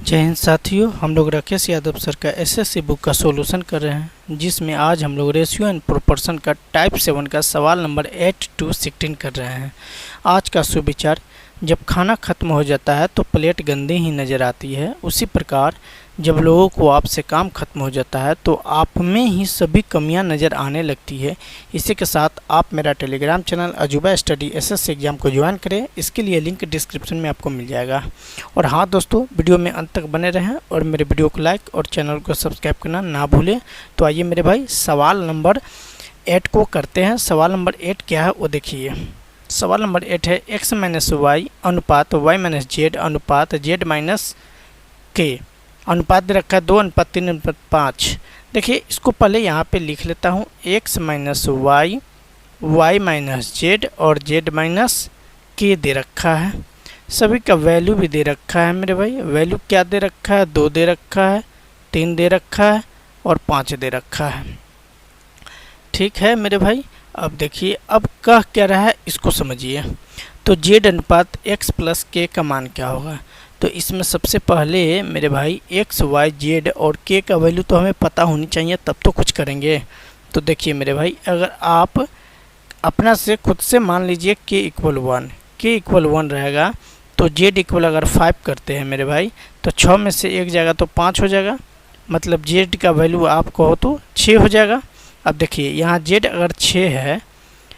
जय हिंद साथियों, हम लोग राकेश यादव सर का एसएससी बुक का सॉल्यूशन कर रहे हैं, जिसमें आज हम लोग रेशियो एंड प्रोपोर्शन का टाइप 7 का सवाल नंबर 8 to 16 कर रहे हैं। आज का सुविचार, जब खाना खत्म हो जाता है तो प्लेट गंदी ही नज़र आती है, उसी प्रकार जब लोगों को आपसे काम खत्म हो जाता है तो आप में ही सभी कमियां नज़र आने लगती है। इसी के साथ आप मेरा टेलीग्राम चैनल अजूबा स्टडी एसएससी एग्जाम को ज्वाइन करें, इसके लिए लिंक डिस्क्रिप्शन में आपको मिल जाएगा। और हाँ दोस्तों, वीडियो में अंत तक बने रहें और मेरे वीडियो को लाइक और चैनल को सब्सक्राइब करना ना भूलें। तो आइए मेरे भाई सवाल नंबर 8 को करते हैं। सवाल नंबर 8 क्या है वो देखिए। सवाल नंबर 8 है x माइनस वाई अनुपात y माइनस जेड अनुपात z माइनस के। अनुपात दे रखा है 2:3:5। देखिए इसको पहले यहाँ पे लिख लेता हूँ, x minus Y, y minus Z और z माइनस के दे रखा है। सभी का वैल्यू भी दे रखा है मेरे भाई। वैल्यू क्या दे रखा है? 2 दे रखा है, 3 दे रखा है और 5 दे रखा है। ठीक है मेरे भाई। अब देखिए, अब कह क्या रहा है इसको समझिए। तो z अनुपात x प्लस के का मान क्या होगा? तो इसमें सबसे पहले मेरे भाई x, y, z और k का वैल्यू तो हमें पता होनी चाहिए, तब तो कुछ करेंगे। तो देखिए मेरे भाई, अगर आप अपना से खुद से मान लीजिए k इक्वल 1, k इक्वल 1 रहेगा तो z इक्वल अगर 5 करते हैं मेरे भाई, तो 6 में से 1 जाएगा तो 5 हो जाएगा, मतलब z का वैल्यू आप कहो तो 6 हो जाएगा। अब देखिए यहाँ z अगर 6 है,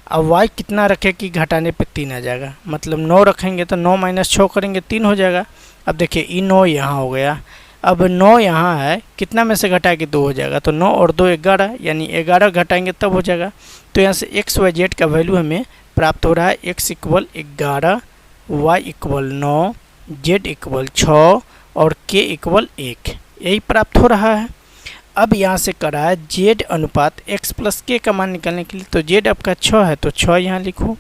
अब y कितना रखे कि घटाने पे 3 आ जाएगा, मतलब 9 रखेंगे तो 9 माइनस 6 करेंगे 3 हो जाएगा। अब देखिए ये 9 यहाँ हो गया, अब 9 यहाँ है, कितना में से घटाएंगे 2 हो जाएगा, तो 9 और 2 11, यानी 11 घटाएंगे तब हो जाएगा। तो यहाँ से x y z का वैल्यू हमें प्राप्त हो रहा है, x equal 11, y equal 9, z equal 6 और k इक्वल 1, यही प्राप्त हो रहा है। अब यहाँ से करा है z अनुपात x प्लस k का मान निकालने के लिए। तो z आपका 6 है तो 6 यहाँ लिखो,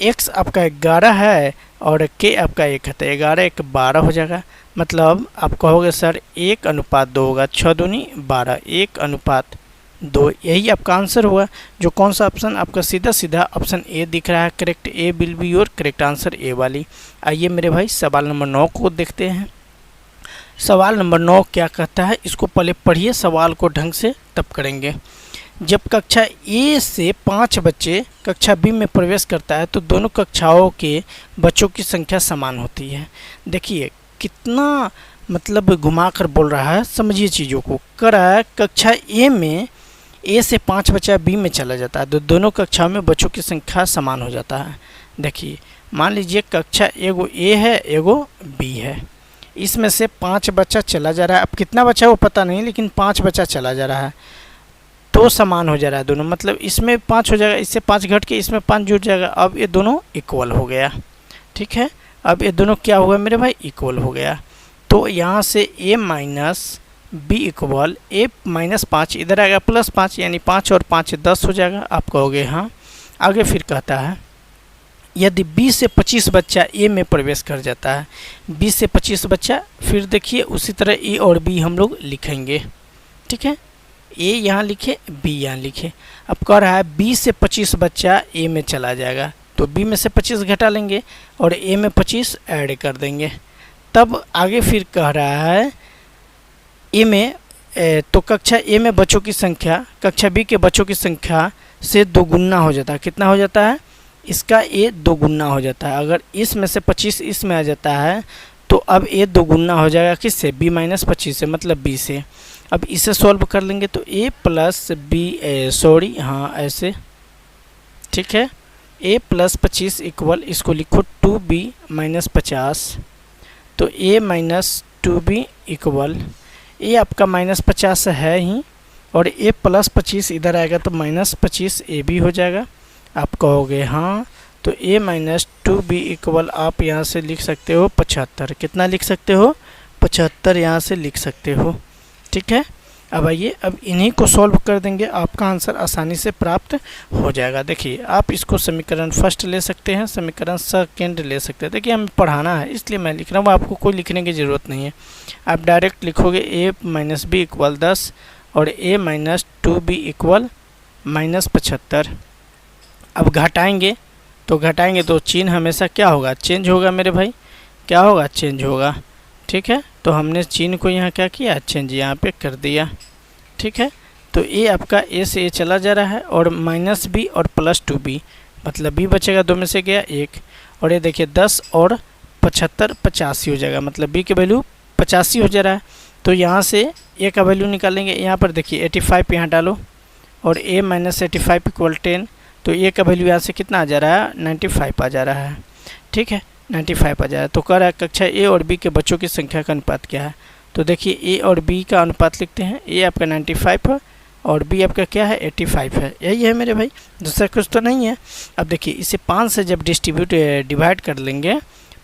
x आपका 11 है और k आपका 1 है, तो 11 1 12 हो जाएगा। मतलब आप कहोगे सर 1 अनुपात 2 होगा, 6 दूनी 12, 1 अनुपात 2, यही आपका आंसर हुआ। जो कौन सा ऑप्शन आपका? सीधा सीधा ऑप्शन ए दिख रहा है। Correct A will be your correct answer, A वाली। आइए मेरे भाई सवाल नंबर 9 को देखते हैं। सवाल नंबर 9 क्या कहता है, इसको पहले पढ़िए सवाल को ढंग से, तब करेंगे। जब कक्षा ए से 5 बच्चे कक्षा बी में प्रवेश करता है तो दोनों कक्षाओं के बच्चों की संख्या समान होती है। देखिए कितना मतलब घुमा कर बोल रहा है, समझिए चीज़ों को। कर रहा है कक्षा ए में ए से 5 बच्चा बी में चला जाता है तो दोनों कक्षाओं में बच्चों की संख्या समान हो जाता है। देखिए मान लीजिए कक्षा एगो ए है, एगो बी है, इसमें से 5 बच्चा चला जा रहा है। अब कितना बच्चा वो पता नहीं, लेकिन 5 बच्चा चला जा रहा है तो समान हो जा रहा है दोनों, मतलब इसमें 5 हो जाएगा, इससे 5 घट के इसमें 5 जुड़ जाएगा। अब ये दोनों इक्वल हो गया। ठीक है, अब ये दोनों क्या हुआ मेरे भाई? इक्वल हो गया। तो यहाँ से a minus B equal a minus 5, इधर आएगा प्लस 5, यानी 5 और 5 10 हो जाएगा। आप कहोगे हाँ। आगे फिर कहता है यदि 20 से 25 बच्चा ए में प्रवेश कर जाता है, 20 से 25 बच्चा, फिर देखिए उसी तरह ए और बी हम लोग लिखेंगे। ठीक है, ए यहाँ लिखे, बी यहाँ लिखे। अब कह रहा है 20 से 25 बच्चा ए में चला जाएगा तो बी में से 25 घटा लेंगे और ए में 25 ऐड कर देंगे। तब आगे फिर कह रहा है ए में तो कक्षा ए में बच्चों की संख्या कक्षा बी के बच्चों की संख्या से दोगुना हो जाता है। कितना हो जाता है? इसका ए दोगुना हो जाता है। अगर इसमें से 25 इसमें आ जाता है तो अब ए दोगुना हो जाएगा किससे? b माइनस 25 से, मतलब b से। अब इसे सॉल्व कर लेंगे तो a प्लस बी, सॉरी हाँ ऐसे, ठीक है, a प्लस 25 इक्वल, इसको लिखो 2b माइनस 50। तो a minus 2b equal, a आपका माइनस 50 है ही और a प्लस 25 इधर आएगा तो माइनस 25 a भी हो जाएगा। आप कहोगे हाँ। तो a माइनस 2b इक्वल आप यहाँ से लिख सकते हो 75। कितना लिख सकते हो? 75 यहाँ से लिख सकते हो। ठीक है, अब आइए अब इन्हीं को सॉल्व कर देंगे, आपका आंसर आसानी से प्राप्त हो जाएगा। देखिए आप इसको समीकरण फर्स्ट ले सकते हैं, समीकरण सेकेंड ले सकते हैं। देखिए हमें पढ़ाना है इसलिए मैं लिख रहा हूँ, आपको कोई लिखने की ज़रूरत नहीं है। आप डायरेक्ट लिखोगे a माइनस बी इक्वल 10 और a minus 2b equal minus 75। अब घटाएंगे तो चिन्ह हमेशा क्या होगा? चेंज होगा मेरे भाई। क्या होगा? चेंज होगा। ठीक है। तो हमने चिन्ह को यहाँ क्या किया, चेंज यहाँ पे कर दिया, ठीक है। तो ये आपका ए से ए चला जा रहा है और माइनस बी और प्लस 2b, मतलब बी बचेगा, 2 में से गया 1, और ये देखिए 10 और 75 85 हो जाएगा, मतलब बी की वैल्यू 85 हो जा रहा है। तो यहाँ से ए का वैल्यू निकालेंगे, यहाँ पर देखिए 85 यहाँ डालो और a माइनस 85 इक्वल 10, तो ए का वैल्यू यहाँ से कितना आ जा रहा है, 95 आ जा रहा है, ठीक है, 95 आ जा रहा है। तो कह रहा है कक्षा ए और बी के बच्चों की संख्या का अनुपात क्या है। तो देखिए ए और बी का अनुपात लिखते हैं, ए आपका 95 है और बी आपका क्या है, 85 है। यही है मेरे भाई, दूसरा कुछ तो नहीं है। अब देखिए इसे 5 से जब डिवाइड कर लेंगे,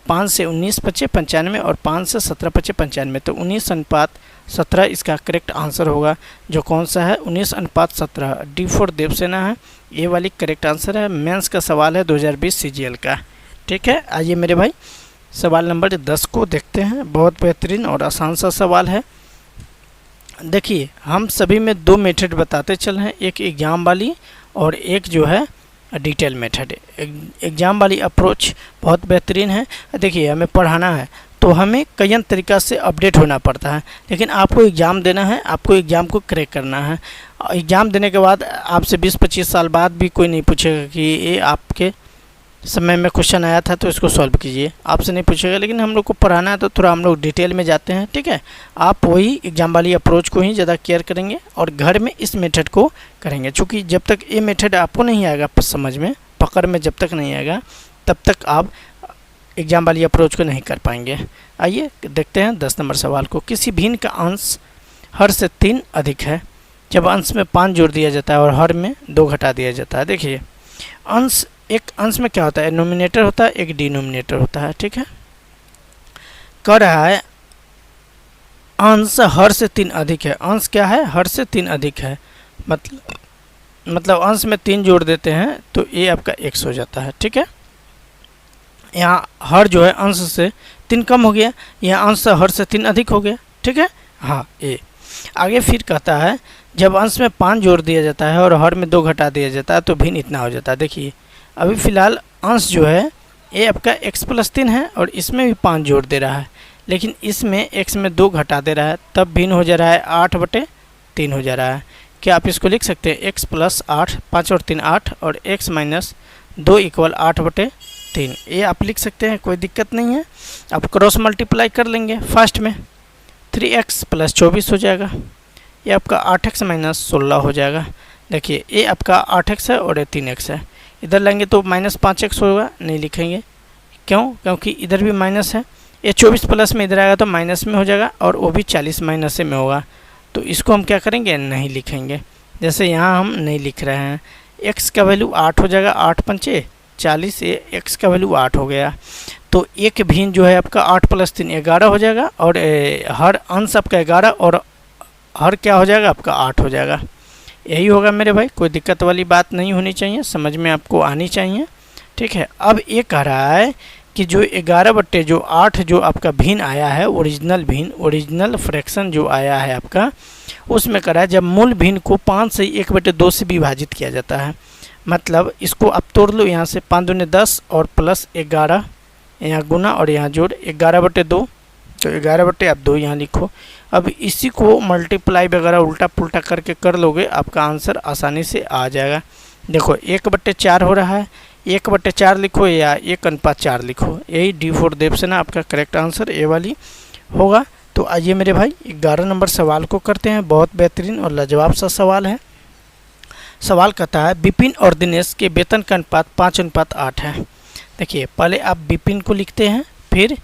5 से 19 बचे 95 और 5 से 17 बचे 95, तो 19:17 इसका करेक्ट आंसर होगा, जो कौन सा है, 19:17। D4 देवसेना है, ये वाली करेक्ट आंसर है। मेंस का सवाल है 2020 CGL का, ठीक है। आइए मेरे भाई सवाल नंबर 10 को देखते हैं, बहुत बेहतरीन और आसान सा सवाल है। देखिए हम सभी में 2 मेथड बताते चल रहे हैं, एक एग्जाम वाली और एक जो है डिटेल मेथड। एग्जाम वाली अप्रोच बहुत बेहतरीन है। देखिए हमें पढ़ाना है तो हमें कई तरीक़ा से अपडेट होना पड़ता है, लेकिन आपको एग्ज़ाम देना है, आपको एग्ज़ाम को क्रैक करना है। एग्ज़ाम देने के बाद आपसे 20-25 साल बाद भी कोई नहीं पूछेगा कि ये आपके समय में क्वेश्चन आया था तो इसको सॉल्व कीजिए, आपसे नहीं पूछेगा। लेकिन हम लोग को पढ़ाना है तो थोड़ा हम लोग डिटेल में जाते हैं, ठीक है। आप वही एग्जाम वाली अप्रोच को ही ज़्यादा केयर करेंगे और घर में इस मेथड को करेंगे, क्योंकि जब तक ये मेथड आपको नहीं आएगा समझ में, पकड़ में जब तक नहीं आएगा तब तक आप एग्जाम वाली अप्रोच को नहीं कर पाएंगे। आइए देखते हैं 10 नंबर सवाल को। किसी भिन्न का अंश हर से 3 अधिक है जब अंश में 5 जोड़ दिया जाता है और हर में 2 घटा दिया जाता है। देखिए अंश, एक अंश में क्या होता है, नोमिनेटर होता है, एक डिनोमिनेटर होता है, ठीक है। कह रहा है अंश हर से 3 अधिक है। अंश क्या है, हर से 3 अधिक है, मतलब अंश में 3 जोड़ देते हैं तो ये आपका x हो जाता है, ठीक है। यहाँ हर जो है अंश से 3 कम हो गया, यहाँ अंश हर से 3 अधिक हो गया, ठीक है। हाँ ये आगे फिर कहता है जब अंश में 5 जोड़ दिया जाता है और हर में 2 घटा दिया जाता है तो भिन्न इतना हो जाता है। देखिए अभी फ़िलहाल अंश जो है ये आपका x + 3 है और इसमें भी 5 जोड़ दे रहा है, लेकिन इसमें x में 2 घटा दे रहा है, तब भिन्न हो जा रहा है 8/3 हो जा रहा है। क्या आप इसको लिख सकते हैं, x + 8, 5 और 3 8 और x - 2 = 8/3, ये आप लिख सकते हैं, कोई दिक्कत नहीं है। आप क्रॉस मल्टीप्लाई कर लेंगे फर्स्ट में, 3x + 24 हो जाएगा, ये आपका 8x - 16 हो जाएगा। देखिए ये आपका 8x है और ये 3x है, इधर लेंगे तो -5x होगा, नहीं लिखेंगे, क्यों, क्योंकि इधर भी माइनस है। ये 24 प्लस में इधर आएगा तो माइनस में हो जाएगा और वो भी 40 माइनस में होगा, तो इसको हम क्या करेंगे, नहीं लिखेंगे। जैसे यहाँ हम नहीं लिख रहे हैं, x का वैल्यू 8 हो जाएगा, 8 × 5 = 40, x का वैल्यू 8 हो गया। तो एक भिन्न जो है आपका 8 + 3 11 हो जाएगा और हर अंश आपका 11 और हर क्या हो जाएगा आपका 8 हो जाएगा। यही होगा मेरे भाई, कोई दिक्कत वाली बात नहीं होनी चाहिए, समझ में आपको आनी चाहिए, ठीक है। अब ये कह रहा है कि जो 11/8 जो आपका भिन्न आया है, ओरिजिनल फ्रैक्शन जो आया है आपका, उसमें कह रहा है जब मूल भिन्न को 5 से 1/2 से विभाजित किया जाता है। मतलब इसको आप तोड़ लो, यहाँ से 5 दूनी 10 और प्लस 11, यहाँ गुना और यहाँ जोड़ 11/2, तो 11/2 यहाँ लिखो। अब इसी को मल्टीप्लाई वगैरह उल्टा पुल्टा करके कर लोगे, आपका आंसर आसानी से आ जाएगा। देखो 1/4 हो रहा है, 1/4 लिखो या 1:4 लिखो, यही D4 देवसेना आपका करेक्ट आंसर ए वाली होगा। तो आइए मेरे भाई 11 नंबर सवाल को करते हैं, बहुत बेहतरीन और लाजवाब सा सवाल है। सवाल कहता है विपिन और दिनेश के वेतन का अनुपात 5:8 है। देखिए पहले आप विपिन को लिखते हैं, फिर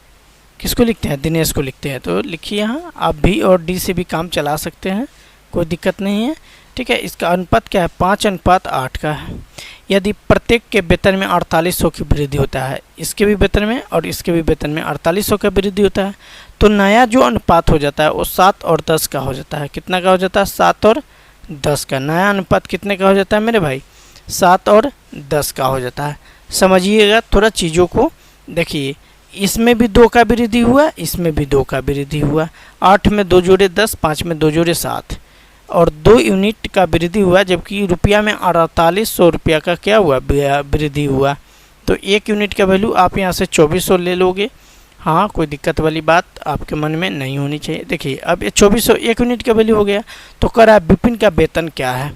किसको लिखते हैं, दिनेश को लिखते हैं। तो लिखिए यहाँ आप भी और डी से भी काम चला सकते हैं, कोई दिक्कत नहीं है, ठीक है। इसका अनुपात क्या है, 5:8 का है। यदि प्रत्येक के वेतन में 4800 की वृद्धि होता है, इसके भी वेतन में और इसके भी वेतन में 4800 का वृद्धि होता है, तो नया जो अनुपात हो जाता है वो 7 और 10 का हो जाता है। कितना का हो जाता है, 7 और 10 का। नया अनुपात कितने का हो जाता है मेरे भाई, 7 और 10 का हो जाता है। समझिएगा थोड़ा चीज़ों को, देखिए इसमें भी 2 का वृद्धि हुआ, इसमें भी 2 का वृद्धि हुआ। 8 में 2 जोड़े 10, 5 में 2 जोड़े 7 और 2 यूनिट का वृद्धि हुआ, जबकि रुपया में 4800 रुपया का क्या हुआ, वृद्धि हुआ। तो 1 यूनिट का वैल्यू आप यहाँ से 2400 ले लोगे, हाँ, कोई दिक्कत वाली बात आपके मन में नहीं होनी चाहिए। देखिए अब ये 2401 यूनिट का वैल्यू हो गया। तो कह रहा है विपिन का वेतन क्या है।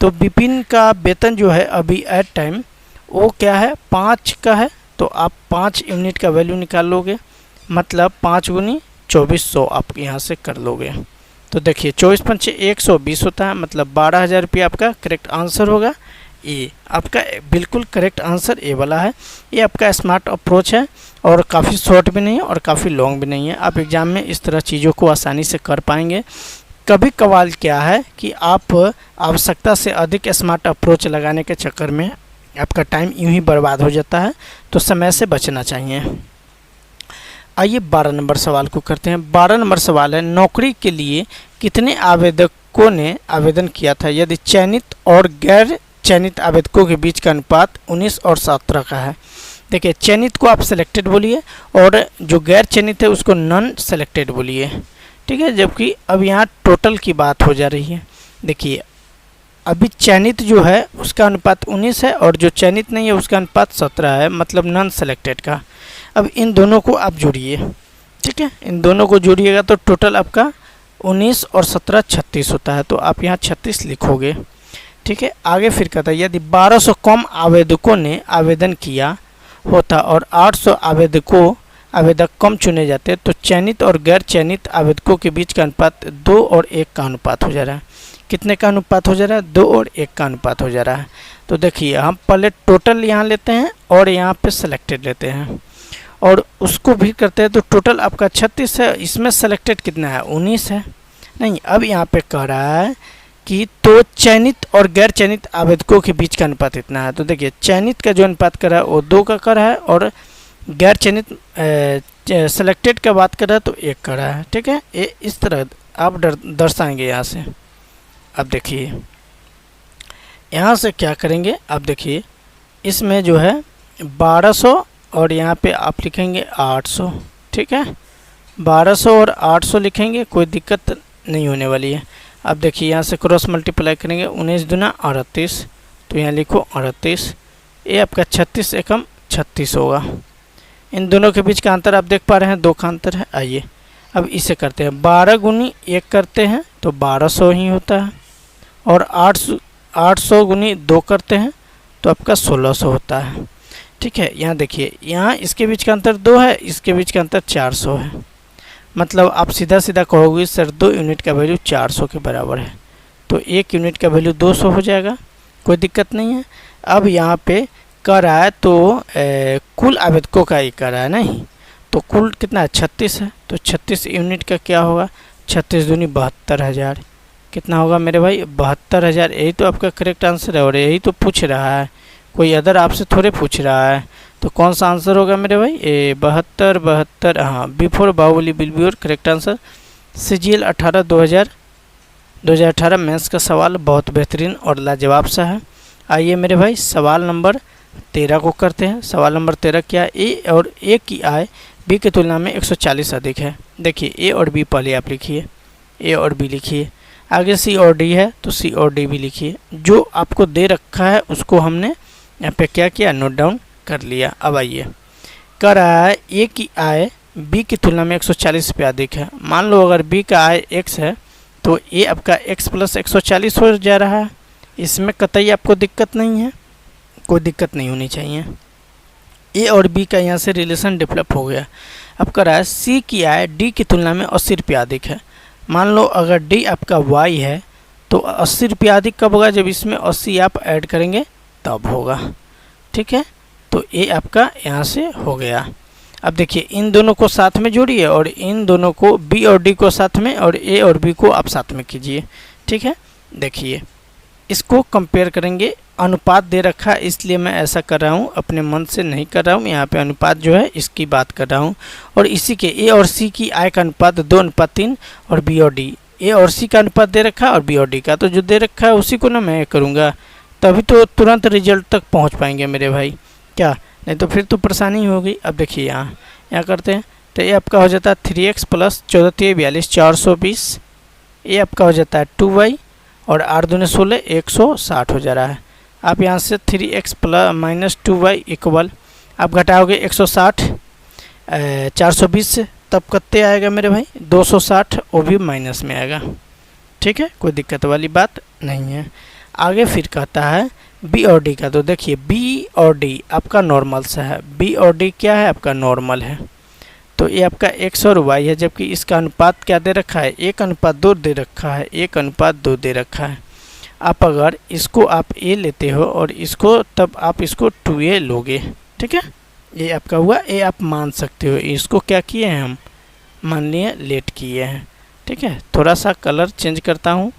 तो विपिन का वेतन जो है अभी एट टाइम वो क्या है 5 का है। तो आप 5 यूनिट का वैल्यू निकाल लोगे, मतलब 5 गुनी 2400 आप यहाँ से कर लोगे। तो देखिए 24 पंचे 120 होता है, मतलब 12,000 रुपये आपका करेक्ट आंसर होगा। ए आपका बिल्कुल करेक्ट आंसर ए वाला है। ये आपका स्मार्ट अप्रोच है और काफ़ी शॉर्ट भी नहीं है और काफ़ी लॉन्ग भी नहीं है। आप एग्ज़ाम में इस तरह चीज़ों को आसानी से कर पाएंगे। कभी कभार क्या है कि आप आवश्यकता से अधिक स्मार्ट अप्रोच लगाने के चक्कर में आपका टाइम यूं ही बर्बाद हो जाता है, तो समय से बचना चाहिए। आइए 12 नंबर सवाल को करते हैं। 12 नंबर सवाल है, नौकरी के लिए कितने आवेदकों ने आवेदन किया था यदि चयनित और गैर चयनित आवेदकों के बीच का अनुपात 19 और 17 का है। देखिए चयनित को आप सेलेक्टेड बोलिए और जो गैर चयनित है उसको नॉन सेलेक्टेड बोलिए, ठीक है। जबकि अब यहाँ टोटल की बात हो जा रही है। देखिए अभी चयनित जो है उसका अनुपात 19 है और जो चयनित नहीं है उसका अनुपात 17 है, मतलब नॉन सेलेक्टेड का। अब इन दोनों को आप जोड़िए, ठीक है। इन दोनों को जोड़िएगा तो टोटल आपका 19 और 17 36 होता है। तो आप यहाँ 36 लिखोगे, ठीक है। आगे फिर कहता है यदि 1200 कम आवेदकों ने आवेदन किया होता और 800 आवेदक कम चुने जाते तो चयनित और गैर चयनित आवेदकों के बीच का अनुपात 2 और 1 का अनुपात हो जा रहा है। कितने का अनुपात हो जा रहा है? 2 और 1 का अनुपात हो जा रहा है। तो देखिए हम पहले टोटल यहाँ लेते हैं और यहाँ पे सेलेक्टेड लेते हैं और उसको भी करते हैं। तो टोटल आपका 36 है, इसमें सेलेक्टेड कितना है? 19 है। नहीं, अब यहाँ पे कह रहा है कि तो चयनित और गैर चयनित आवेदकों के बीच का अनुपात इतना है। तो देखिए चयनित का जो अनुपात कर रहा है वो 2 का कर रहा है और गैर चयनित सेलेक्टेड का बात कर रहा है तो 1 का रहा है, ठीक है। ये इस तरह आप दर्शाएंगे यहाँ से। अब देखिए यहाँ से क्या करेंगे, अब देखिए इसमें जो है 1200 और यहाँ पे आप लिखेंगे 800, ठीक है। 1200 और 800 लिखेंगे, कोई दिक्कत नहीं होने वाली है। अब देखिए यहाँ से क्रॉस मल्टीप्लाई करेंगे, 19 दूना 38, तो यहाँ लिखो 38। ये आपका 36 एकम 36 होगा। इन दोनों के बीच का अंतर आप देख पा रहे हैं, 2 का अंतर है। आइए अब इसे करते हैं, 12 गुनी 1 करते हैं तो 1200 ही होता है और 800 गुनी 2 करते हैं तो आपका 1600 होता है, ठीक है। यहाँ देखिए यहाँ इसके बीच का अंतर 2 है, इसके बीच का अंतर 400 है। मतलब आप सीधा सीधा कहोगे सर 2 यूनिट का वैल्यू 400 के बराबर है, तो 1 यूनिट का वैल्यू 200 हो जाएगा, कोई दिक्कत नहीं है। अब यहाँ पे कर रहा है तो कुल आवेदकों का ही कर रहा है, नहीं तो कुल कितना है? 36 है। तो 36 यूनिट का क्या होगा? 36 दूनी 72,000। कितना होगा मेरे भाई? 72,000। यही तो आपका करेक्ट आंसर है और यही तो पूछ रहा है, कोई अदर आपसे थोड़े पूछ रहा है। तो कौन सा आंसर होगा मेरे भाई? 72, हाँ, before Baahubali will be your correct answer. CGL 18 2018 mains का सवाल बहुत बेहतरीन और लाजवाब सा है। आइए मेरे भाई सवाल नंबर 13 को करते हैं। सवाल नंबर 13 क्या है? ए और ए की आय बी की तुलना में 140 अधिक है। देखिए ए और बी पहले आप लिखिए, ए और बी लिखिए, आगे सी और डी है तो सी और डी भी लिखिए। जो आपको दे रखा है उसको हमने यहाँ पे क्या किया? नोट डाउन कर लिया। अब आइए कर रहा है ए की आय बी की तुलना में 140 रुपये अधिक है। मान लो अगर बी का आय x है तो ए आपका x प्लस 140 हो जा रहा है। इसमें कतई आपको दिक्कत नहीं है, कोई दिक्कत नहीं होनी चाहिए। ए और बी का यहाँ से रिलेशन डेवलप हो गया। अब कर रहा है सी की आय डी की तुलना में 80 रुपये अधिक है। मान लो अगर डी आपका y है तो 80 रुपये अधिक कब होगा? जब इसमें 80 आप ऐड करेंगे तब होगा, ठीक है। तो ए आपका यहाँ से हो गया। अब देखिए इन दोनों को साथ में जोड़िए और इन दोनों को बी और डी को साथ में और ए और बी को आप साथ में कीजिए, ठीक है। देखिए इसको कंपेयर करेंगे, अनुपात दे रखा है इसलिए मैं ऐसा कर रहा हूँ, अपने मन से नहीं कर रहा हूँ। यहाँ पे अनुपात जो है इसकी बात कर रहा हूँ और इसी के ए और सी की आय का अनुपात 2:3 और बी और डी, ए और सी का अनुपात दे रखा है और बी और डी का, तो जो दे रखा है उसी को ना मैं करूँगा, तभी तो तुरंत रिजल्ट तक पहुँच पाएंगे मेरे भाई, क्या नहीं तो फिर तो परेशानी होगी। अब देखिए यहाँ करते हैं तो ये आपका हो जाता है 3x प्लस 14 42 420, ये आपका हो जाता है 2y और 8 दूने 16 160 हो जा रहा है। आप यहाँ से 3x plus minus 2y equal आप घटाओगे 160, 420 से, तब कितने आएगा मेरे भाई 260, वो भी माइनस में आएगा। ठीक है, कोई दिक्कत वाली बात नहीं है। आगे फिर कहता है बी और डी का, तो देखिए बी और डी आपका नॉर्मल सा है, बी और डी क्या है आपका नॉर्मल है, तो ये आपका एक्स और वाई है, जबकि इसका अनुपात क्या दे रखा है 1:2 दे रखा है, 1:2 दे रखा है। आप अगर इसको आप ए लेते हो और इसको, तब आप इसको 2a लोगे। ठीक है, ये आपका हुआ ए, आप मान सकते हो। इसको क्या किए हैं हम, मान लिए लेट किए हैं। ठीक है, थोड़ा सा कलर चेंज करता हूँ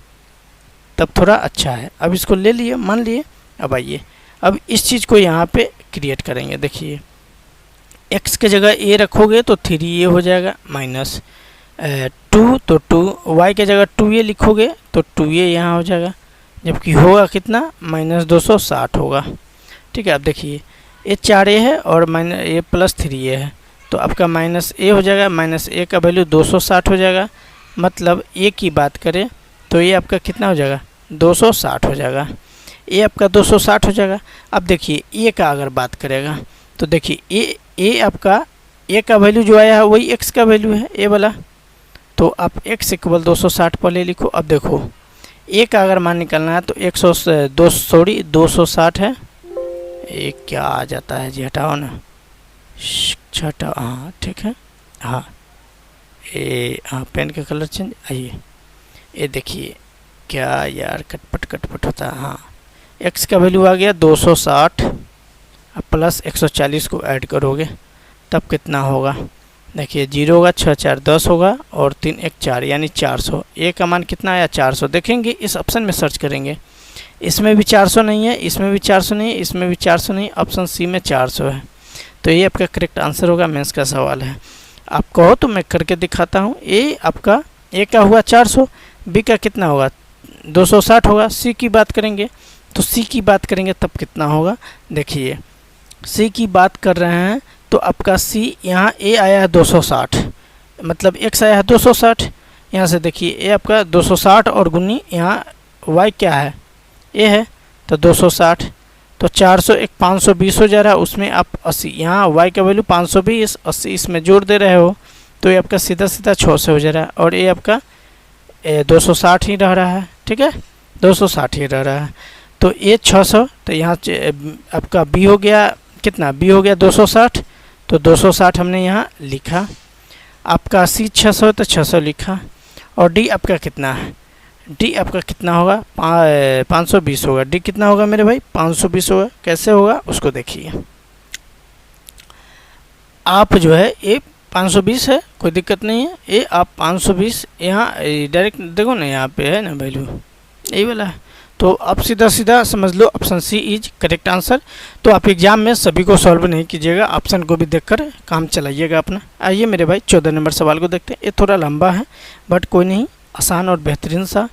तब थोड़ा अच्छा है। अब इसको ले लिए, मान लिए। अब आइए, अब इस चीज़ को यहाँ पे क्रिएट करेंगे। देखिए x के जगह a रखोगे तो 3a हो जाएगा, माइनस 2, तो 2, y के जगह 2a लिखोगे तो 2a यहाँ हो जाएगा, जबकि होगा कितना -260 होगा। ठीक है, अब देखिए ये 4a है और a + 3a है, तो आपका -a हो जाएगा, -a का वैल्यू 260 हो जाएगा। मतलब a की बात करें तो ये आपका कितना हो जाएगा 260 हो जाएगा, ए आपका 260 हो जाएगा। अब देखिए ए का अगर बात करेगा तो देखिए ए आपका ए का वैल्यू जो आया है वही एक्स का वैल्यू है ए वाला, तो आप x = 260 पहले लिखो। अब देखो ए का अगर मान निकालना है तो 260 है, ए क्या आ जाता है जी, हटाओ ना, हटाओ, हाँ ठीक है, हाँ हाँ पेन का कलर चेंज। आइए ये देखिए क्या यार कटपट होता है। हाँ, x का वैल्यू आ गया 260, अब प्लस 140 को ऐड करोगे तब कितना होगा, देखिए 0 होगा, 6 4 10 होगा और 3 1 4 यानी 400। ए का मान कितना आया 400। देखेंगे इस ऑप्शन में सर्च करेंगे, इसमें भी 400 नहीं है, इसमें भी 400 नहीं है, इसमें भी 400 नहीं, ऑप्शन सी में 400 है। तो ये आपका करेक्ट आंसर होगा, मेंस का सवाल है। आप कहो तो मैं करके दिखाता हूँ। ए आपका ए का हुआ 400, बी का कितना होगा 260 होगा। सी की बात करेंगे तो सी की बात करेंगे तब कितना होगा, देखिए सी की बात कर रहे हैं तो आपका सी यहाँ ए आया है 260, मतलब x आया है 260, यहाँ से देखिए ए आपका 260 और गुनी यहाँ y क्या है ए है तो 260, तो 400 एक 520 हो जा रहा है, उसमें आप 80, यहाँ y का वैल्यू 520, 80 इसमें जोड़ दे रहे हो तो ये आपका सीधा 600 हो जा रहा है, और ये आपका 260 ही रह रहा है। ठीक है, 260 ही रह रहा है, तो ये 600, तो यहाँ आपका b हो गया कितना, b हो गया 260, तो 260 हमने यहाँ लिखा। आपका c 600 तो 600 लिखा, और d आपका कितना है, d आपका कितना होगा 520 होगा। d कितना होगा मेरे भाई 520 होगा। कैसे होगा उसको देखिए, आप जो है ये 520 है, कोई दिक्कत नहीं है, ये आप 520 यहाँ डायरेक्ट देखो ना, यहाँ पे है ना वैल्यू यही वाला है, तो आप सीधा समझ लो option C is correct answer. तो आप एग्जाम में सभी को सॉल्व नहीं कीजिएगा, ऑप्शन को भी देखकर काम चलाइएगा अपना। आइए मेरे भाई 14 नंबर सवाल को देखते हैं। ये थोड़ा लंबा है बट कोई नहीं, आसान और बेहतरीन सा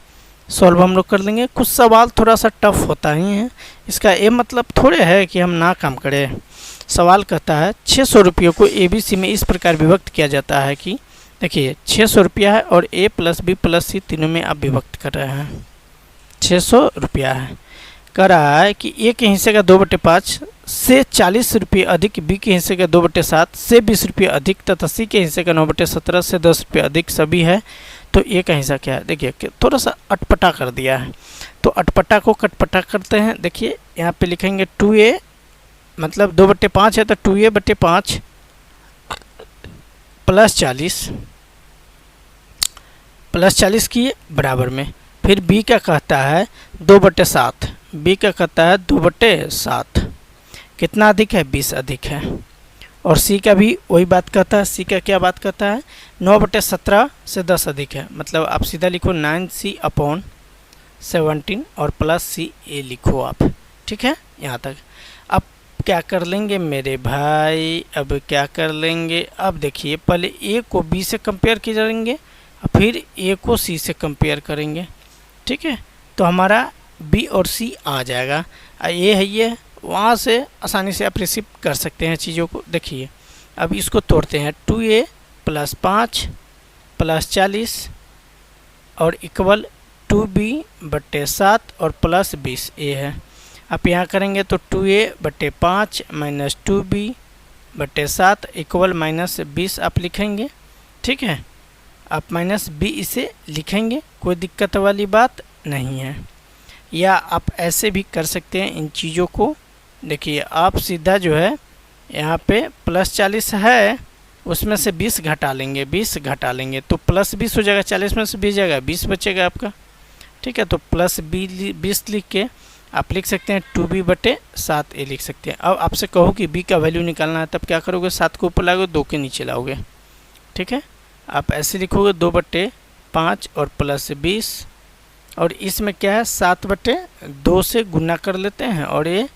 सॉल्व हम लोग कर लेंगे। कुछ सवाल थोड़ा सा टफ होता ही है, इसका ये मतलब थोड़े है कि हम ना काम करें। सवाल कहता है 600 रुपयों को ABC में इस प्रकार विभक्त किया जाता है कि, देखिए 600 रुपया है और A + B + C तीनों में आप विभक्त कर रहे हैं। 600 रुपया है, कह रहा है कि A के हिस्से का 2/5 से 40 रुपये अधिक, B के हिस्से का 2/7 से 20 रुपये अधिक तथा C के हिस्से का 9/17 से 10 रुपये अधिक सभी है, तो A का हिस्सा क्या है। देखिए थोड़ा सा अटपटा कर दिया है, तो अटपटा को कटपटा करते हैं। देखिए यहाँ पे लिखेंगे 2A, मतलब 2/5 है तो 2A/5 + 40 किए बराबर में। फिर B का कहता है 2/7, B का कहता है 2/7, कितना अधिक है 20 अधिक है। और C का भी वही बात कहता है, C का क्या बात कहता है 9/17 से 10 अधिक है, मतलब आप सीधा लिखो 9C/17 और +CA लिखो आप। ठीक है, यहाँ तक। अब क्या कर लेंगे मेरे भाई, अब क्या कर लेंगे, अब देखिए पहले A को B से कंपेयर करेंगे, फिर A को C से कंपेयर करेंगे। ठीक है, तो हमारा B और C आ जाएगा। ये है, ये वहाँ से आसानी से आप रिसीव कर सकते हैं चीज़ों को। देखिए अब इसको तोड़ते हैं, 2A + 5 + 40 और इक्वल 2B/7 और +20A है। आप यहाँ करेंगे तो 2A/5 - 2B बटे 7 इक्वल -20 आप लिखेंगे। ठीक है, आप -b इसे लिखेंगे, कोई दिक्कत वाली बात नहीं है। या आप ऐसे भी कर सकते हैं इन चीज़ों को। देखिए आप सीधा जो है यहाँ पे +40 है, उसमें से 20 घटा लेंगे, 20 घटा लेंगे तो +20 हो जाएगा। 40 में से 20 जाएगा, 20 बचेगा आपका। ठीक है, तो +20 लिख के आप लिख सकते हैं 2b बटे 7a लिख सकते हैं। अब आपसे कहो कि b का वैल्यू निकालना है, तब क्या करोगे, 7 को ऊपर लाओगे, 2 के नीचे लाओगे। ठीक है, आप ऐसे लिखोगे 2 बटे 5 और +20, और इसमें क्या है 7 बटे 2 से गुना कर लेते हैं और ये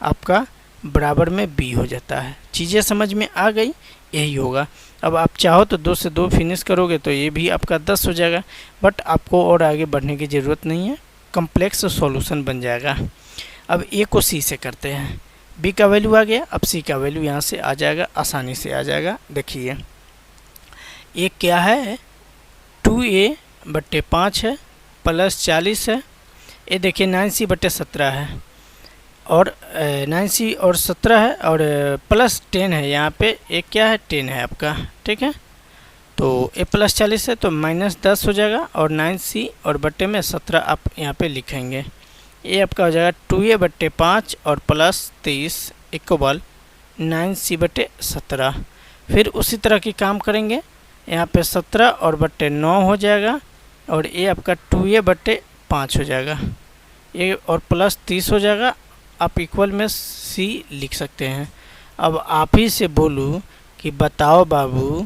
आपका बराबर में b हो जाता है। चीज़ें समझ में आ गई, यही होगा। अब आप चाहो तो 2 से 2 फिनिश करोगे तो ये भी आपका 10 हो जाएगा, बट आपको और आगे बढ़ने की ज़रूरत नहीं है, कम्प्लेक्स सॉल्यूशन बन जाएगा। अब ए को सी से करते हैं, बी का वैल्यू आ गया, अब सी का वैल्यू यहाँ से आ जाएगा, आसानी से आ जाएगा। देखिए ये क्या है, 2a बटे 5 है, +40 है, ये देखिए 9c बटे 17 है, और 9c और 17 है, और +10 है यहाँ पे, एक क्या है 10 है आपका। ठीक है, तो a +40 है तो -10 हो जाएगा, और 9c और बटे में 17 आप यहाँ पे लिखेंगे। ये आपका हो जाएगा 2a बटे 5 और +30 इक्वल 9c बटे 17। फिर उसी तरह की काम करेंगे, यहाँ पे 17 और बटे 9 हो जाएगा, और ये आपका 2a बटे 5 हो जाएगा, ये और +30 हो जाएगा। आप इक्वल में c लिख सकते हैं। अब आप ही से बोलूँ कि बताओ बाबू,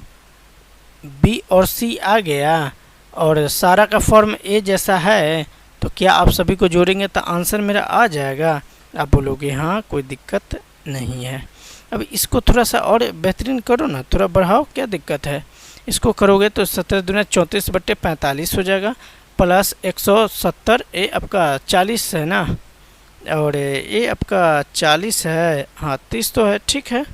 b और c आ गया और सारा का फॉर्म a जैसा है, तो क्या आप सभी को जोड़ेंगे तो आंसर मेरा आ जाएगा। आप बोलोगे हाँ कोई दिक्कत नहीं है। अब इसको थोड़ा सा और बेहतरीन करो ना, थोड़ा बढ़ाओ, क्या दिक्कत है। इसको करोगे तो 17 दूना 34 बटे 45 हो जाएगा, प्लस 170, ये आपका 40 है ना, और ये आपका 40 है, हाँ 30 तो है, ठीक है।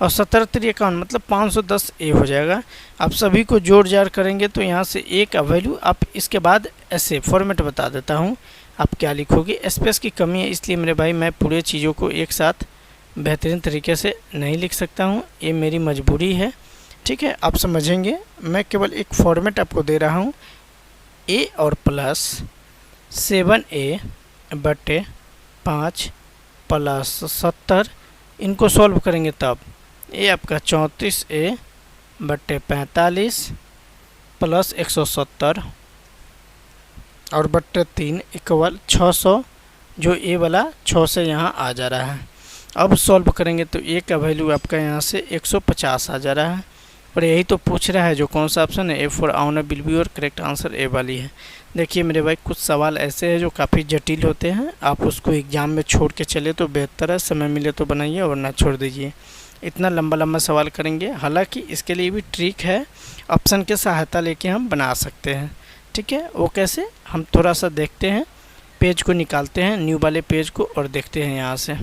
और 17×3 मतलब 510 ए हो जाएगा। आप सभी को जोड़ जाड़ करेंगे तो यहाँ से ए का वैल्यू आप इसके बाद ऐसे फॉर्मेट बता देता हूँ, आप क्या लिखोगे। स्पेस की कमी है इसलिए मेरे भाई मैं पूरे चीज़ों को एक साथ बेहतरीन तरीके से नहीं लिख सकता हूँ, ये मेरी मजबूरी है। ठीक है, आप समझेंगे, मैं केवल एक फॉर्मेट आपको दे रहा हूँ। ए और प्लस 7a बटे 5 प्लस 70, इनको सॉल्व करेंगे तब ये आपका 34a बटे 45 प्लस 170 और बटे 3 इक्वल 600, जो ए वाला 6 से यहाँ आ जा रहा है। अब सॉल्व करेंगे तो ए का वैल्यू आपका यहाँ से 150 आ जा रहा है, और यही तो पूछ रहा है जो कौन सा ऑप्शन है, A for honour will be, और करेक्ट आंसर ए वाली है। देखिए मेरे भाई कुछ सवाल ऐसे हैं जो काफ़ी जटिल होते हैं, आप उसको एग्ज़ाम में छोड़ के चले तो बेहतर है, समय मिले तो बनाइए वरना छोड़ दीजिए। इतना लंबा लंबा सवाल करेंगे, हालांकि इसके लिए भी ट्रिक है, ऑप्शन की सहायता लेके हम बना सकते हैं। ठीक है, वो कैसे, हम थोड़ा सा देखते हैं, पेज को निकालते हैं, न्यू वाले पेज को, और देखते हैं यहाँ से।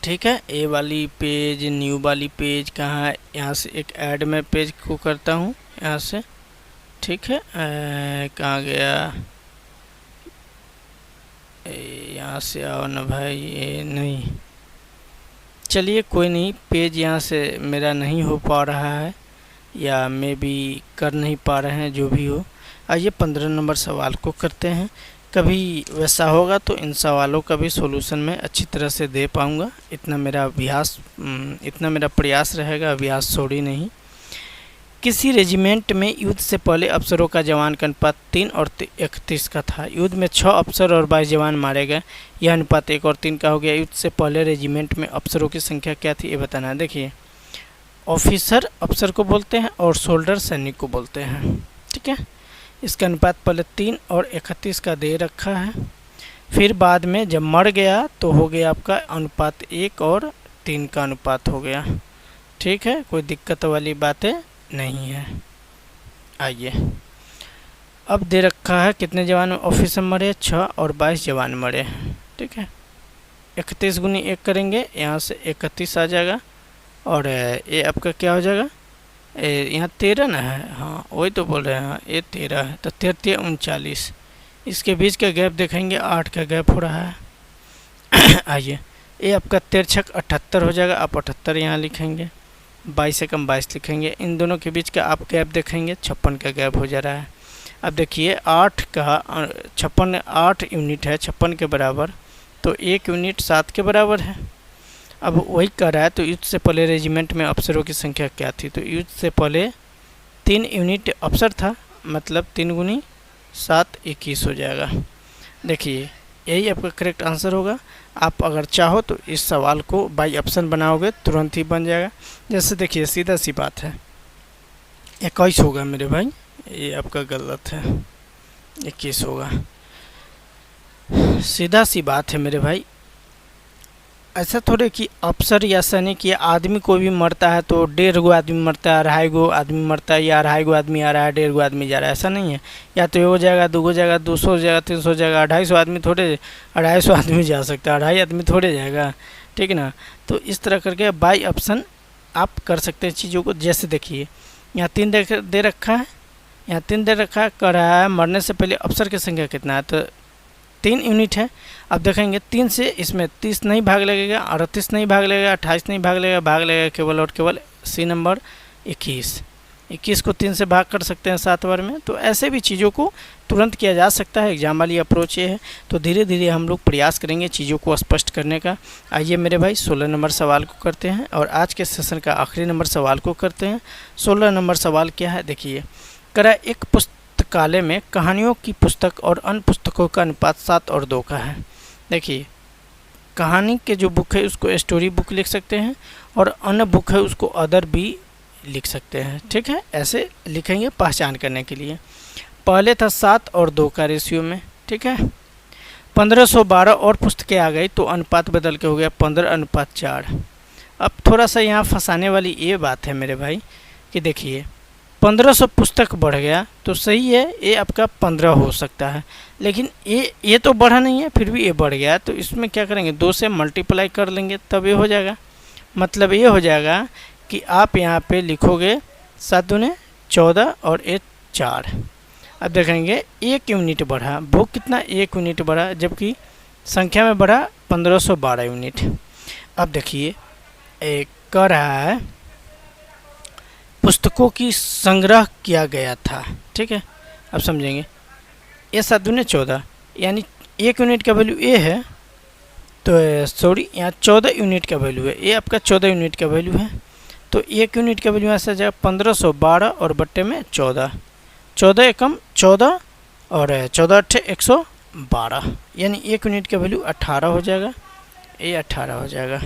ठीक है, ए वाली पेज, न्यू वाली पेज कहाँ है, यहाँ से एक ऐड में पेज को करता हूँ यहाँ से। ठीक है, कहाँ गया, यहाँ से आओ ना भाई, ये नहीं, चलिए कोई नहीं, पेज यहाँ से मेरा नहीं हो पा रहा है, या मे भी कर नहीं पा रहे हैं, जो भी हो। आइए 15 नंबर सवाल को करते हैं। कभी वैसा होगा तो इन सवालों का भी सॉल्यूशन मैं अच्छी तरह से दे पाऊँगा, इतना मेरा प्रयास रहेगा, अभ्यास छोड़ी नहीं। किसी रेजिमेंट में युद्ध से पहले अफसरों का जवान का अनुपात 3 और 31 का था। युद्ध में 6 अफसर और 22 जवान मारे गए, यह अनुपात 1 और 3 का हो गया। युद्ध से पहले रेजिमेंट में अफसरों की संख्या क्या थी, ये बताना है। देखिए ऑफिसर अफसर को बोलते हैं और सोल्डर सैनिक को बोलते हैं। ठीक है, इसका अनुपात पहले 3 और 31 का दे रखा है, फिर बाद में जब मर गया तो हो गया आपका अनुपात 1 और 3 का अनुपात हो गया। ठीक है, कोई दिक्कत वाली बातें नहीं है। आइए अब दे रखा है कितने जवान ऑफिसर मरे, 6 और 22 जवान मरे। ठीक है, 31 गुनी 1 करेंगे, यहाँ से 31 आ जाएगा, और ये आपका क्या हो जाएगा, यहाँ 13 ना है, हाँ वही तो बोल रहे हैं, हाँ ये 13 है, तो 13 39, इसके बीच का गैप देखेंगे 8 का गैप हो रहा है। आइए ये आपका 13×6 78 हो जाएगा, आप 78 यहाँ लिखेंगे, 22 से कम 22 लिखेंगे। इन दोनों के बीच का आप गैप देखेंगे, 56 का गैप हो जा रहा है। अब देखिए 8 का 56 8 यूनिट है 56 के बराबर, तो 1 यूनिट 7 के बराबर है। अब वही कर रहा है, तो युद्ध से पहले रेजिमेंट में अफसरों की संख्या क्या थी, तो युद्ध से पहले 3 यूनिट अफसर था, मतलब 3 गुनी 7 21 हो जाएगा। देखिए यही आपका करेक्ट आंसर होगा। आप अगर चाहो तो इस सवाल को बाई ऑप्शन बनाओगे तुरंत ही बन जाएगा। जैसे देखिए सीधा सी बात है, 21 होगा मेरे भाई, ये आपका गलत है, 21 होगा। सीधा सी बात है मेरे भाई, ऐसा थोड़े कि अफसर या सैनिक या आदमी कोई भी मरता है तो 1.5 गो आदमी मरता है, 2.5 गो आदमी मरता है, या 2.5 गो आदमी आ रहा है, 1.5 गो आदमी जा रहा है, ऐसा नहीं है। या तो 1 हो जाएगा, 2 हो जाएगा, 200 हो जाएगा, 300 हो जाएगा, 250 आदमी थोड़े, 250 आदमी जा सकता है, 2.5 आदमी थोड़े जाएगा, ठीक है ना। तो इस तरह करके बाई ऑप्शन आप कर सकते हैं चीज़ों को। जैसे देखिए यहाँ 3 दे रखा है, यहाँ 3 दे रखा है, कह रहा है मरने से पहले अफसर की संख्या कितना है, तो 3 यूनिट है। अब देखेंगे 3 से इसमें 30 नहीं भाग लगेगा, 38 नहीं भाग लगेगा, 28 नहीं भाग लगेगा केवल और केवल सी नंबर 21 को 3 से भाग कर सकते हैं 7 बार में। तो ऐसे भी चीज़ों को तुरंत किया जा सकता है, एग्जाम वाली अप्रोच ये है। तो धीरे धीरे हम लोग प्रयास करेंगे चीज़ों को स्पष्ट करने का। आइए मेरे भाई 16 नंबर सवाल को करते हैं और आज के सेशन का आखिरी नंबर सवाल को करते हैं। 16 नंबर सवाल क्या है, देखिए करा एक पुस्तकालय में कहानियों की पुस्तक और अन्य पुस्तकों का अनुपात 7 और 2 का है। देखिए कहानी के जो बुक है उसको स्टोरी बुक लिख सकते हैं और अन्य बुक है उसको अदर भी लिख सकते हैं, ठीक है। ऐसे लिखेंगे पहचान करने के लिए। पहले था 7 और 2 का रेशियो में, ठीक है। 1512 और पुस्तकें आ गई तो अनुपात बदल के हो गया 15:4। अब थोड़ा सा यहाँ फंसाने वाली ये बात है मेरे भाई कि देखिए 1500 पुस्तक बढ़ गया तो सही है, ये आपका 15 हो सकता है, लेकिन ये तो बढ़ा नहीं है, फिर भी ये बढ़ गया। तो इसमें क्या करेंगे, 2 से मल्टीप्लाई कर लेंगे तब ये हो जाएगा। मतलब ये हो जाएगा कि आप यहाँ पे लिखोगे 7 दूने 14 और 1 4। अब देखेंगे 1 यूनिट बढ़ा, वो कितना 1 यूनिट बढ़ा, जबकि संख्या में बढ़ा 1512 यूनिट। अब देखिए एक कह रहा है पुस्तकों की संग्रह किया गया था, ठीक है। अब समझेंगे ये 7 दूने 14, यानी 1 यूनिट का वैल्यू ए है, तो सॉरी यहाँ 14 यूनिट का वैल्यू है, ये आपका 14 यूनिट का वैल्यू है। तो 1 यूनिट का वैल्यू ऐसा जाएगा 1512 और बट्टे में 14, 14 एकम 14 और 14 अट्ठे 112, यानी 1 यूनिट का वैल्यू 18 हो जाएगा, ये 18 हो जाएगा।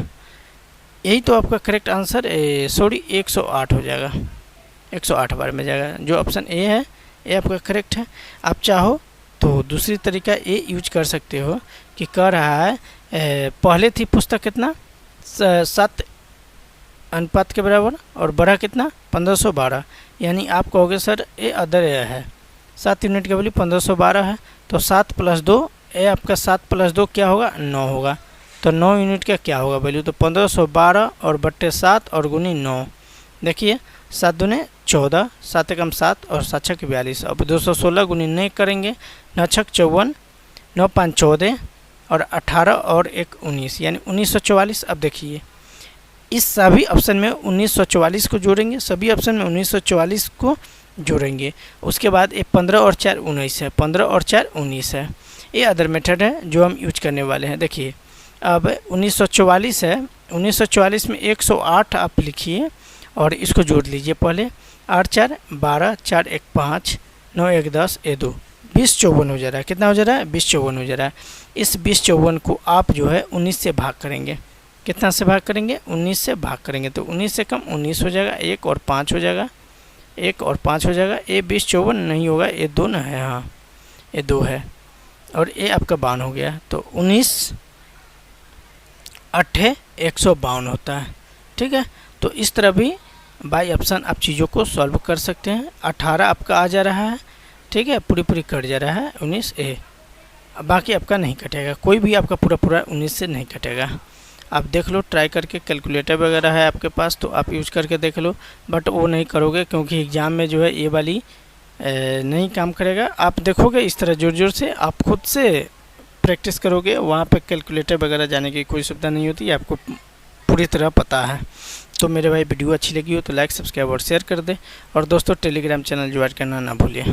यही तो आपका करेक्ट आंसर सॉरी 108 हो जाएगा, 108 बार में जाएगा। जो ऑप्शन ए है ये आपका करेक्ट है। आप चाहो तो दूसरी तरीका ये यूज कर सकते हो कि कह रहा है पहले थी पुस्तक कितना 7 अनुपात के बराबर और बढ़ा कितना 1512, यानी आप कहोगे सर ये अदर है, 7 यूनिट का वैल्यू 1512 है, तो 7 + 2 ये आपका 7 + 2 क्या होगा 9 होगा। तो 9 यूनिट का क्या होगा वैल्यू, तो 1512 और बट्टे 7 और गुनी 9। देखिए 7 दूने 14, 7 एकम 7 और 7 छक 42। अब 216 गुनी 9 करेंगे, 9 छक 54, 9 5 14 और 18 और 1 19, यानी 1944। अब देखिए इस सभी ऑप्शन में 1944 को जोड़ेंगे, सभी ऑप्शन में 1944 को जोड़ेंगे। उसके बाद ये 15 और 4 19 है, 15 और 4 19 है। ये अदर मेथड है जो हम यूज करने वाले हैं। देखिए अब 1944 है, 1944 में 108 आप लिखिए और इसको जोड़ लीजिए पहले, 8 4 12, 4 1 5, 9 1 10, 2 20 54 हो जा रहा है। कितना हो जा रहा है 20 54 हो जा रहा है। इस 20 54 को आप जो है 19 से भाग करेंगे। कितना से भाग करेंगे 19 से भाग करेंगे, तो 19 से कम 19 हो जाएगा, 1 और 5 हो जाएगा, 1 और 5 हो जाएगा। ये 20 54 नहीं होगा, ये 2 ना है, हाँ ये 2 है और ये आपका 52 हो गया। तो 19 अट्ठे 152 होता है, ठीक है। तो इस तरह भी बाई ऑप्शन आप चीज़ों को सॉल्व कर सकते हैं। 18 आपका आ जा रहा है, ठीक है, पूरी कट जा रहा है 19 ए, बाकी आपका नहीं कटेगा, कोई भी आपका पूरा 19 से नहीं कटेगा। आप देख लो ट्राई करके, कैलकुलेटर वगैरह है आपके पास तो आप यूज़ करके देख लो, बट वो नहीं करोगे क्योंकि एग्ज़ाम में जो है ये वाली नहीं काम करेगा। आप देखोगे इस तरह जोर से आप खुद से प्रैक्टिस करोगे वहाँ पे कैलकुलेटर वगैरह जाने की कोई सुविधा नहीं होती, आपको पूरी तरह पता है। तो मेरे भाई वीडियो अच्छी लगी हो तो लाइक, सब्सक्राइब और शेयर कर दे, और दोस्तों टेलीग्राम चैनल ज्वाइन करना ना भूलिए।